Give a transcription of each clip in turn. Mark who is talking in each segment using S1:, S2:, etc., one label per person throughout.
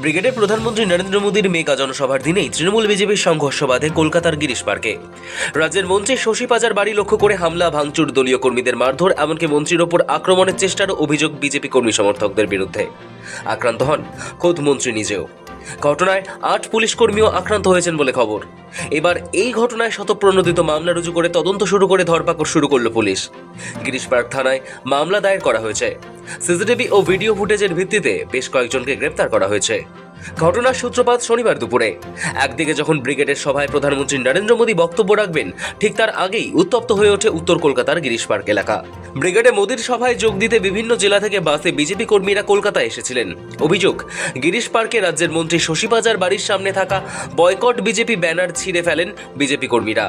S1: ব্রিগেডে প্রধানমন্ত্রী নরেন্দ্র মোদীর মেগা জনসভার দিনেই তৃণমূল বিজেপির সংঘর্ষ বাধে কলকাতার গিরিশ পার্কে। রাজ্যের মন্ত্রী শশী পাজার বাড়ি লক্ষ্য করে হামলা, ভাঙচুর, দলীয় কর্মীদের মারধর, এমনকি মন্ত্রীর ওপর আক্রমণের চেষ্টারও অভিযোগ বিজেপি কর্মী সমর্থকদের বিরুদ্ধে। আক্রান্ত হন খোদ মন্ত্রী নিজেও। ঘটনায় 8 পুলিশ কর্মীও আক্রান্ত হয়েছেন বলে খবর। এবার এই ঘটনায় শতপ্রণোদিত মামলা রুজু করে তদন্ত শুরু করে ধরপাকড় শুরু করল পুলিশ। গিরিশ পার্ক থানায় মামলা দায়ের করা হয়েছে। সিসিটিভি ও ভিডিও ফুটেজের ভিত্তিতে বেশ কয়েকজনকে গ্রেপ্তার করা হয়েছে। ঘটনার সূত্রপাত শনিবার দুপুরে। একদিকে যখন ব্রিগেডের সভায় প্রধানমন্ত্রী নরেন্দ্র মোদী বক্তব্য রাখবেন, ঠিক তার আগেই উত্তপ্ত হয়ে ওঠে উত্তর কলকাতার গিরিশ পার্ক এলাকা। ব্রিগেডে মোদীর সভায় যোগ দিতে বিভিন্ন জেলা থেকে বাসে বিজেপি কর্মীরা কলকাতায় এসেছিলেন। অভিযোগ, গিরিশ পার্কে রাজ্যের মন্ত্রী শশী পাজার বাড়ির সামনে থাকা বয়কট বিজেপি ব্যানার ছিঁড়ে ফেলেন বিজেপি কর্মীরা,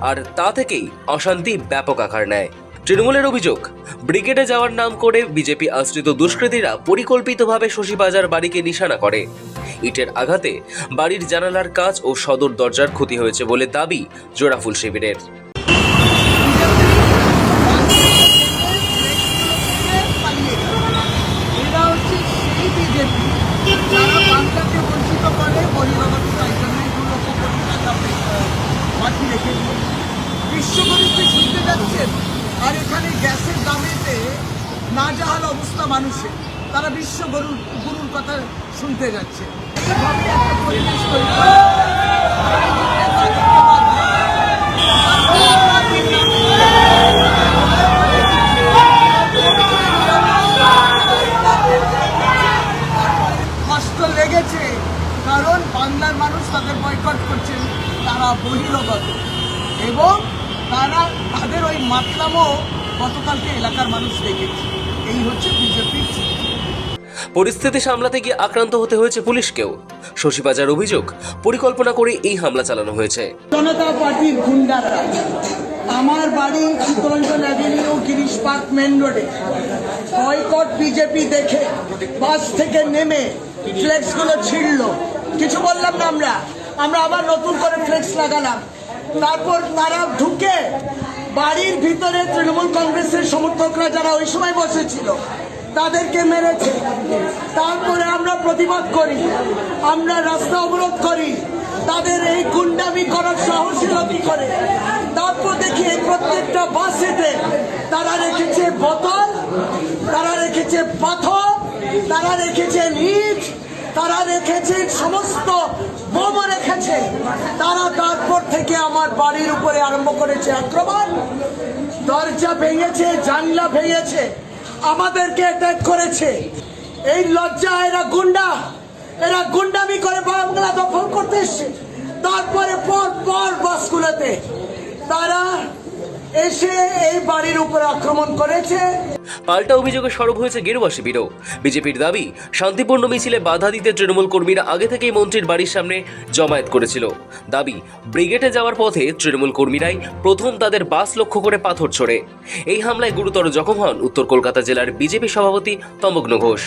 S1: আর তা থেকেই অশান্তি ব্যাপক আকার নেয়। তৃণমূলের অভিযোগ, ব্রিগেডে যাওয়ার নাম করে বিজেপি আশ্রিত দুষ্কৃতীরা পরিকল্পিতভাবে শশী পাজার বাড়িকে নিশানা করে। ইটের আঘাতে বাড়ির জানালার কাঁচ ও সদর দরজার ক্ষতি হয়েছে বলে দাবি জোড়াফুল শিবিরের।
S2: বিশ্বগুরুকে শুনতে যাচ্ছেন, আর এখানে গ্যাসের দামেতে নাজেহাল অবস্থা মানুষের, তারা বিশ্বগুরুর কথা শুনতে যাচ্ছে। এইভাবে একটা পরিবেশ তৈরি কষ্ট লেগেছে, কারণ বাংলার মানুষ তাদের বয়কট করছেন, তারা বহিরাগত, এবং তাদের ওই মাতলামও গতকালকে এলাকার মানুষ দেখেছে। এই হচ্ছে বিজেপির।
S1: পরিস্থিতি সামলাতে গিয়ে আক্রান্ত হতে হয়েছে পুলিশকেও। শশী পাজার অভিযোগ, পরিকল্পনা করে এই হামলা চালানো হয়েছে।
S2: জনতা পার্টির গুন্ডারা আমার বাড়ি Chittaranjan Avenue Girish Park main রোডে বয়কট বিজেপি দেখে বাস থেকে নেমে ফ্লেক্সগুলো ছিঁড়ল। কিছু বললাম না, আমরা আবার নতুন করে ফ্লেক্স লাগালাম। তারপর তারা ঢুকে বাড়ির ভিতরে তৃণমূল কংগ্রেসের সমর্থকরা যারা ওই সময় বসেছিল তাদেরকে মেরেছে। তারপরে আমরা প্রতিবাদ করি, আমরা রাস্তা অবরোধ করি, তাদের এই গুন্ডামি করার সাহস হলো কি করে। তারপর দেখি এই প্রত্যেকটা বাসেতে তারা রেখেছে বোতল, তারা রেখেছে পাথর, তারা রেখেছে ইট, তারা রেখেছে সমস্ত বোমা রেখেছে। তারা তারপর থেকে আমার বাড়ির উপরে আরম্ভ করেছে আক্রমণ। দরজা ভেঙেছে, জানলা ভেঙেছে, আমাদেরকে অ্যাটাক করেছে। এই লজ্জা, এরা গুন্ডামি করে বাংলা দখল করতে এসছে। তারপরে পর বাসগুলোতে তারা এসে এই বাড়ির উপর আক্রমণ করেছে।
S1: পাল্টা অভিযোগে সরব হয়েছে গেরুয়া শিবিরও। বিজেপির দাবি, শান্তিপূর্ণ মিছিলে বাধা দিতে তৃণমূল কর্মীরা আগে থেকেই মন্ত্রীর বাড়ির সামনে জমায়েত করেছিল। দাবি, ব্রিগেডে যাওয়ার পথে তৃণমূল কর্মীরাই প্রথম তাদের বাস লক্ষ্য করে পাথর ছোড়ে। এই হামলায় গুরুতর জখম হন উত্তর কলকাতা জেলার বিজেপি সভাপতি তমগ্ন ঘোষ।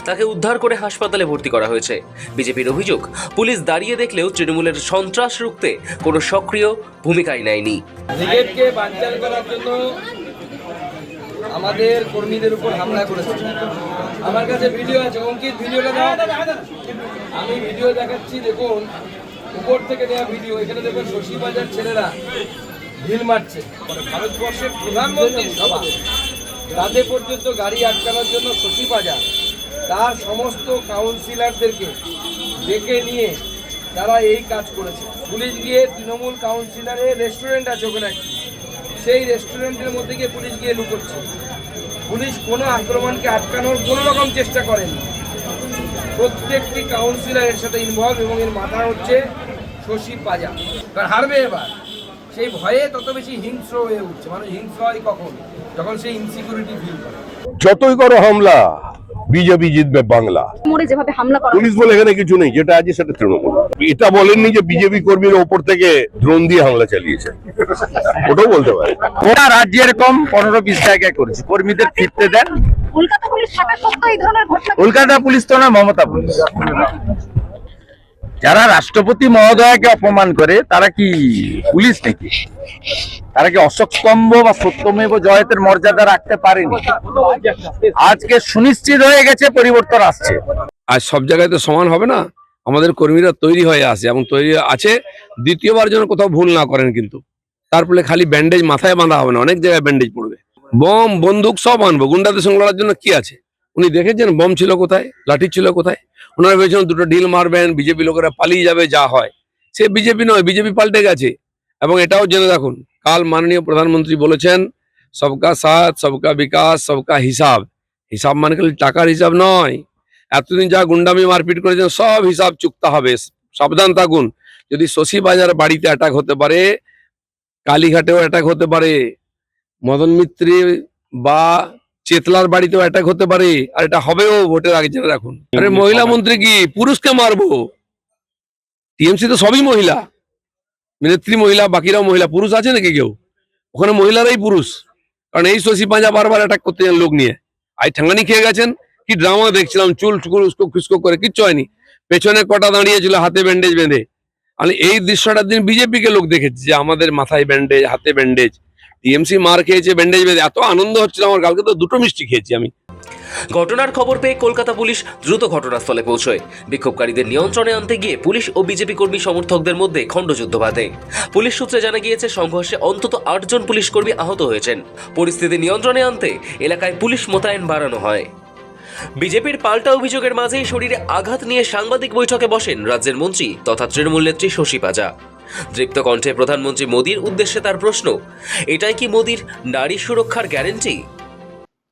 S1: তাকে উদ্ধার করে হাসপাতালে ভর্তি করা হয়েছে। বিজেপির অভিযোগ, পুলিশ দাঁড়িয়ে দেখলেও তৃণমূলের সন্ত্রাস রুখতে কোনো সক্রিয় ভূমিকাই নেয়নি।
S3: ব্রিগেডকে বানচাল করার জন্য আমাদের কর্মীদের উপর হামলা করেছে। আমার কাছে ভিডিও আছে, অঙ্কিত ভিডিওটা দাও। আমি ভিডিও দেখাচ্ছি, দেখুন উপর থেকে দেওয়া ভিডিও। এখানে দেখুন শশী পাজার ছেলেরা ঢিল মারছে। ভারতবর্ষের প্রধানমন্ত্রীর সভা, রাতে পর্যন্ত গাড়ি আটকানোর জন্য শশী পাজা তার সমস্ত কাউন্সিলরদেরকে ডেকে নিয়ে তারা এই কাজ করেছে। পুলিশ গিয়ে তৃণমূল কাউন্সিলরের রেস্টুরেন্ট আছে ওখানে, সেই রেস্টুরেন্টের মধ্যে গিয়ে পুলিশ গিয়ে লুকোচ্ছে। পুলিশ কোনো আক্রমণকে আটকানোর কোনো রকম চেষ্টা করেনি। প্রত্যেকটি কাউন্সিলর এর সাথে ইনভলভ, এবং এর মাথা হচ্ছে শশী পাজা। কারণ হারবে এবার, সেই ভয়ে তত বেশি হিংস্র হয়ে উঠছে। মানুষ হিংস্র হয় কখন? যখন সেই ইনসিকিউরিটি ফিল করে।
S4: যতই করো হামলা, বিজেপি জিতবে বাংলা।
S5: যেভাবে হামলা করা,
S4: পুলিশ বলে এখানে কিছু নেই, যেটা আছে সেটা তৃণমূল। এটা বলেননি যে বিজেপি কর্মীর ওপর থেকে ড্রোন দিয়ে হামলা চালিয়েছে, ওটাও বলতে পারে।
S6: ওরা রাজ্যে এরকম 15-20 জায়গায় করেছে, কর্মীদের ফিরতে দেন।
S5: কলকাতা পুলিশ থাকা সত্ত্বেও এই ধরনের ঘটনা।
S6: কলকাতা পুলিশ তো না, মমতা পুলিশ। যারা রাষ্ট্রপতি মহোদয়কে অপমান করে তারা কি পুলিশ নাকি? তারা কি অশ্বস্তম্ভ বা সত্যমেব জয়তের মর্যাদা রাখতে পারেনি? আজকে সুনিশ্চিত হয়ে গেছে পরিবর্তন আসছে।
S5: আর সব জায়গায় তো সমান হবে না। আমাদের কর্মীরা তৈরি হয়ে আসে এবং তৈরি আছে দ্বিতীয়বার যেন কোথাও ভুল না করেন। কিন্তু তার ফলে খালি ব্যান্ডেজ মাথায় বাঁধা হবে না, অনেক জায়গায় ব্যান্ডেজ পড়বে। বম বন্দুক সব আনবো, গুন্ডাদের সঙ্গে লড়ার জন্য কি আছে? উনি দেখেছেন বম ছিল কোথায়, লাঠি ছিল কোথায়? ওনারা ভেবেছেন দুটো ঢিল মারবেন, বিজেপি লোকেরা পালিয়ে যাবে, যা হয়। সে বিজেপি নয়, বিজেপি পাল্টে গেছে। এবং এটাও জেনে রাখুন, কাল মাননীয় প্রধানমন্ত্রী বলেছেন সবকা সাথ সবকা বিকাশ সবকা হিসাব। হিসাব মানে খালি টাকার হিসাব নয়, এতদিন যা গুন্ডামি মারপিট করেছেন সব হিসাব চুকতে হবে। সাবধান থাকুন, যদি শশী বাজার বাড়িতে অ্যাটাক হতে পারে, কালীঘাটেও অ্যাটাক হতে পারে, মদন মিত্রি বা চেতলার বাড়িতেও অ্যাটাক হতে পারে, আর এটা হবেও ভোটের আগে, জেনে রাখুন। আরে মহিলা মন্ত্রী কি পুরুষকে মারবো? টিএমসি তো সবই মহিলা, নেত্রী মহিলা, বাকিরাও মহিলা। পুরুষ আছে নাকি কেউ? ওখানে মহিলারাই পুরুষ। কারণ এই শশী পাঁজা বারবার অ্যাটাক করতে যান লোক নিয়ে। আই ঠাঙ্গানি খেয়ে গেছেন। কি ড্রামা দেখছিলাম, চুল টুকুল উস্কো খুস্কো করে, কিচ্ছু হয়নি। পেছনে কটা দাঁড়িয়েছিল হাতে ব্যান্ডেজ বেঁধে। আমি এই দৃশ্যটার দিন বিজেপি কে লোক দেখেছি যে আমাদের মাথায় ব্যান্ডেজ, হাতে ব্যান্ডেজ। টিএমসি মার খেয়েছে ব্যান্ডেজ বেঁধে, এত আনন্দ হচ্ছিল আমার। কালকে তো দুটো মিষ্টি খেয়েছি আমি।
S1: ঘটনার খবর পেয়ে কলকাতা পুলিশ দ্রুত ঘটনাস্থলে পৌঁছয়। বিক্ষোভকারীদের নিয়ন্ত্রণে আনতে গিয়ে পুলিশ ও বিজেপি কর্মী সমর্থকদের মধ্যে খণ্ডযুদ্ধ বাধে। পুলিশ সূত্রে জানা গিয়েছে সংঘর্ষে অন্তত 8 জন পুলিশ কর্মী আহত হয়েছেন। পরিস্থিতি নিয়ন্ত্রণে আনতে এলাকায় পুলিশ মোতায়েন বাড়ানো হয়। বিজেপির পাল্টা অভিযোগের মাঝেই শরীরে আঘাত নিয়ে সাংবাদিক বৈঠকে বসেন রাজ্যের মন্ত্রী তথা তৃণমূল নেত্রী শশী পাজা। দৃপ্ত কণ্ঠে প্রধানমন্ত্রী মোদীর উদ্দেশ্যে তার প্রশ্ন, এটাই কি মোদীর নারী সুরক্ষার গ্যারান্টি?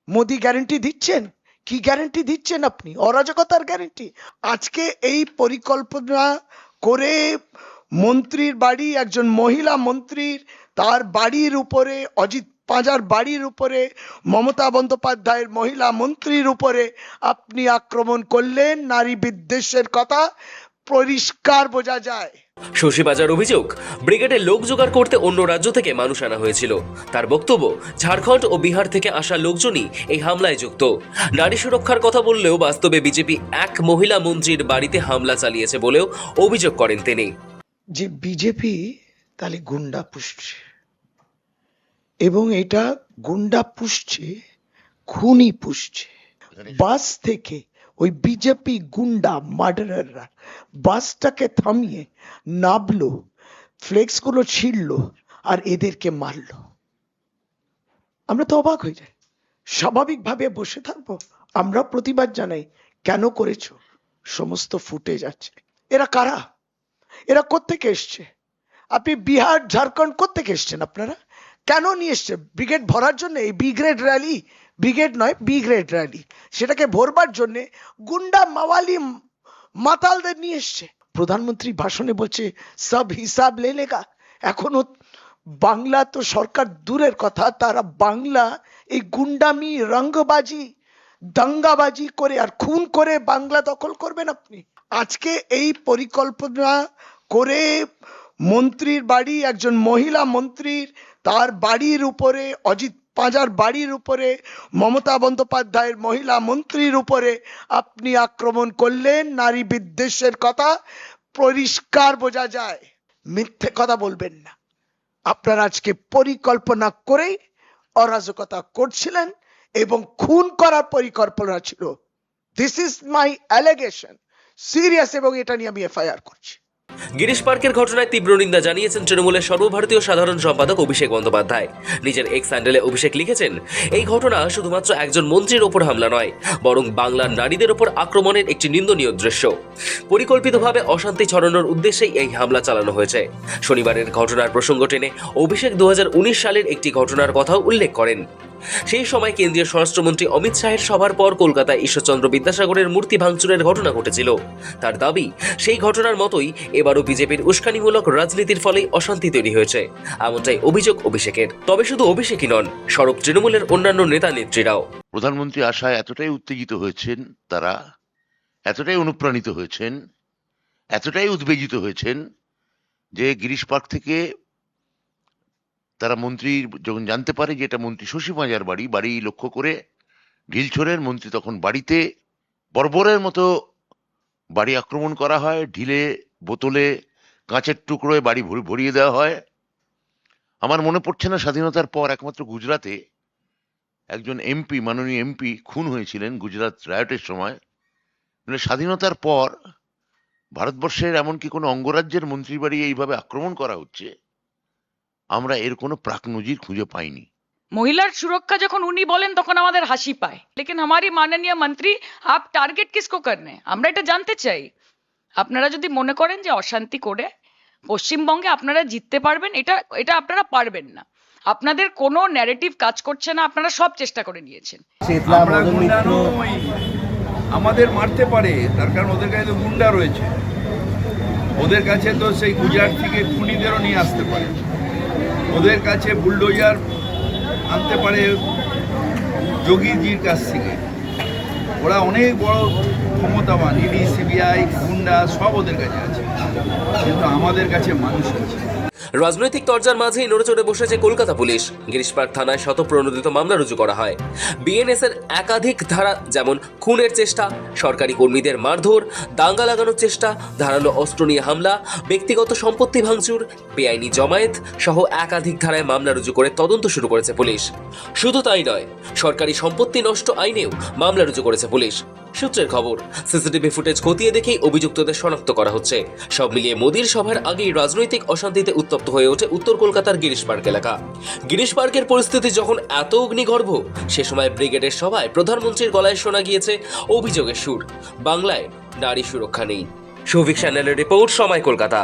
S2: মোদি গ্যারেন্টি দিচ্ছেন? কি গ্যারেন্টি দিচ্ছেন আপনি? অরাজকতার গ্যারেন্টি। আজকে এই পরিকল্পনা করে মন্ত্রীর বাড়ি, একজন মহিলা মন্ত্রীর, তার বাড়ির উপরে, অজিত পাঁজার বাড়ির উপরে, মমতা বন্দ্যোপাধ্যায়ের মহিলা মন্ত্রীর উপরে আপনি আক্রমণ করলেন। নারী বিদ্বেষের কথা পরিষ্কার বোঝা যায়।
S1: শশী পাজার অভিযোগ, ব্রিগেডে লোক জোগাড় করতে অন্য রাজ্য থেকে মানুষ আনা হয়েছিল। তার বক্তব্য, ঝাড়খণ্ড ও বিহার থেকে আসা লোকজনই এই হামলায় যুক্ত। নারী সুরক্ষার কথা বললেও বাস্তবে বিজেপি এক মহিলা মন্ত্রীর বাড়িতে হামলা চালিয়েছে বলেও অভিযোগ করেন তিনি।
S2: যে বিজেপি তাহলে গুন্ডা পুষছে, এবং এটা গুন্ডা পুষছে, খুনি পুষছে। বাস থেকে ওই বিজেপি গুন্ডা মার্ডারাররা বাসটাকে থামিয়ে নামলো, ফ্লেক্সগুলো ছিঁড়লো আর এদেরকে মারলো। আমরা তো অবাক হয়ে যাই। স্বাভাবিকভাবে বসে থাকবো? আমরা প্রতিবাদ জানাই, কেন করেছো? সমস্ত ফুটেজ আছে। এরা কারা? এরা কোত্থেকে এসছে? আপনি বিহার ঝাড়খণ্ড কোত্থেকে এসছেন? আপনারা কেন নিয়ে এসছে? ব্রিগেড ভরার জন্য? এই বি গ্রেড র্যালি, ব্রিগেড নয় বি গ্রেড র্যালি, সেটাকে ভরবার জন্য গুন্ডা মাওয়ালি মাতালদের নিয়ে এসছে। প্রধানমন্ত্রী ভাষণে বলছে সব হিসাব লে লেগা। এখনো বাংলা তো সরকার দূরের কথা, তারা বাংলা এই গুন্ডামি, রঙ্গবাজি, দাঙ্গাবাজি করে আর খুন করে বাংলা দখল করবেন আপনি। আজকে এই পরিকল্পনা করে মন্ত্রীর বাড়ি, একজন মহিলা মন্ত্রীর, তার বাড়ির উপরে, অজিত পাঁজার বাড়ির উপরে, মমতা বন্দ্যোপাধ্যায়ের মহিলা মন্ত্রীর উপরে আপনি আক্রমণ করলেন। নারী বিদ্বেষের কথা পরিষ্কার বোঝা যায়। মিথ্যে কথা বলবেন না। আপনারা আজকে পরিকল্পনা করেই অরাজকতা করছিলেন এবং খুন করার পরিকল্পনা ছিল। This is my allegation, serious, এবং এটা নিয়ে আমি এফআইআর করছি।
S1: গিরিশ পার্কের ঘটনায় তীব্র নিন্দা জানিয়েছেন তৃণমূলের সর্বভারতীয় সাধারণ সম্পাদক অভিষেক বন্দ্যোপাধ্যায়। নিজের এক্স হ্যান্ডেলে অভিষেক লিখেছেন, এই ঘটনা শুধুমাত্র একজন মন্ত্রীর ওপর হামলা নয়, বরং বাংলার নারীদের ওপর আক্রমণের একটি নিন্দনীয় দৃশ্য। পরিকল্পিতভাবে অশান্তি ছড়ানোর উদ্দেশ্যেই এই হামলা চালানো হয়েছে। শনিবারের ঘটনার প্রসঙ্গ টেনে অভিষেক 2019 সালের একটি ঘটনার কথাও উল্লেখ করেন। সেই সময় কেন্দ্রীয় স্বরাষ্ট্রমন্ত্রী অমিত শাহের সভার পর কলকাতায় ঈশ্বরচন্দ্র বিদ্যাসাগরের মূর্তি ভাঙচুরের ঘটনা ঘটেছিল। তার দাবি, সেই ঘটনার মতোই এবারও বিজেপির উস্কানিমূলক রাজনীতির ফলেই অশান্তি তৈরি হয়েছে, এমনটাই অভিযোগ অভিষেকের। তবে শুধু অভিষেকই নন, সরব তৃণমূলের অন্যান্য নেতা নেত্রীরাও।
S7: প্রধানমন্ত্রী আশায় এতটাই উত্তেজিত হয়েছেন, তারা এতটাই অনুপ্রাণিত হয়েছেন, এতটাই উদ্বেজিত হয়েছেন যে গিরিশ পার্ক থেকে তারা মন্ত্রী যখন জানতে পারে যে এটা মন্ত্রী শশী পাঁজার বাড়ি লক্ষ্য করে ঢিল ছোড়েন। মন্ত্রী তখন বাড়িতে বর্বরের মতো বাড়ি আক্রমণ করা হয়, ঢিলে বোতলে কাঁচের টুকরোয় বাড়ি ভরিয়ে দেওয়া হয়। আমার মনে পড়ছে না স্বাধীনতার পর একমাত্র গুজরাটে একজন এমপি, মাননীয় এমপি খুন হয়েছিলেন গুজরাট রায়টের সময়। মানে স্বাধীনতার পর ভারতবর্ষের এমনকি কোনো অঙ্গরাজ্যের মন্ত্রী বাড়ি এইভাবে আক্রমণ করা হচ্ছে, আমরা এর কোনো প্রাক নজির খুঁজে পাইনি।
S8: महिला सुरक्षा যখন উনি বলেন তখন আমাদের হাসি পায়। लेकिन हमारी माननीय मंत्री आप टारगेट किसको करने, আমরা এটা জানতে চাই। আপনারা যদি মনে করেন যে অশান্তি করে পশ্চিমবঙ্গে আপনারা জিততে পারবেন, এটা আপনারা পারবেন না। আপনাদের কোনো ন্যারেটিভ কাজ করছে না, আপনারা সব চেষ্টা করে নিয়েছেন।
S9: আমরা গুন্ডা নই, আমাদের মারতে পারে, তার কারণ ওদের কাছে তো গুন্ডা রয়েছে। ওদের কাছে তো সেই গুজরাট থেকে খুনিদেরও নিয়ে আসতে পারে, ওদের কাছে বুলডোজার আনতে পারে যোগীজির কাছ থেকে। ওরা অনেক বড় ক্ষমতাবান, ইডি, সিবিআই, গুন্ডা সব ওদের কাছে আছে, কিন্তু আমাদের কাছে মানুষ আছে।
S1: রাজনৈতিক তরজার মাঝেই নড়েচড়ে বসেছে কলকাতা পুলিশ। গিরিশ পার্ক থানায় শতপ্রণোদিত মামলা রুজু করা হয়। বিএনএস এর একাধিক ধারা, যেমন খুনের চেষ্টা, সরকারি কর্মীদের মারধর, দাঙ্গা লাগানোর চেষ্টা, ধারালো অস্ত্র নিয়ে হামলা, ব্যক্তিগত সম্পত্তি ভাঙচুর, বেআইনি জমায়েত সহ একাধিক ধারায় মামলা রুজু করে তদন্ত শুরু করেছে পুলিশ। শুধু তাই নয়, সরকারি সম্পত্তি নষ্ট আইনেও মামলা রুজু করেছে পুলিশ। সূত্রের খবর, সিসিটিভি ফুটেজ খতিয়ে দেখেই অভিযুক্তদের শনাক্ত করা হচ্ছে। সব মিলিয়ে মোদির সভার আগেই রাজনৈতিক অশান্তিতে উত্তপ্ত হয়ে ওঠে উত্তর কলকাতার গিরিশ পার্ক এলাকা। গিরিশ পার্কের পরিস্থিতি যখন এত অগ্নিগর্ভ, সে সময় ব্রিগেডের সভায় প্রধানমন্ত্রীর গলায় শোনা গিয়েছে অভিযোগের সুর। বাংলায় নারী সুরক্ষা নেই। সৌভিক চ্যানেলের রিপোর্ট, সময় কলকাতা।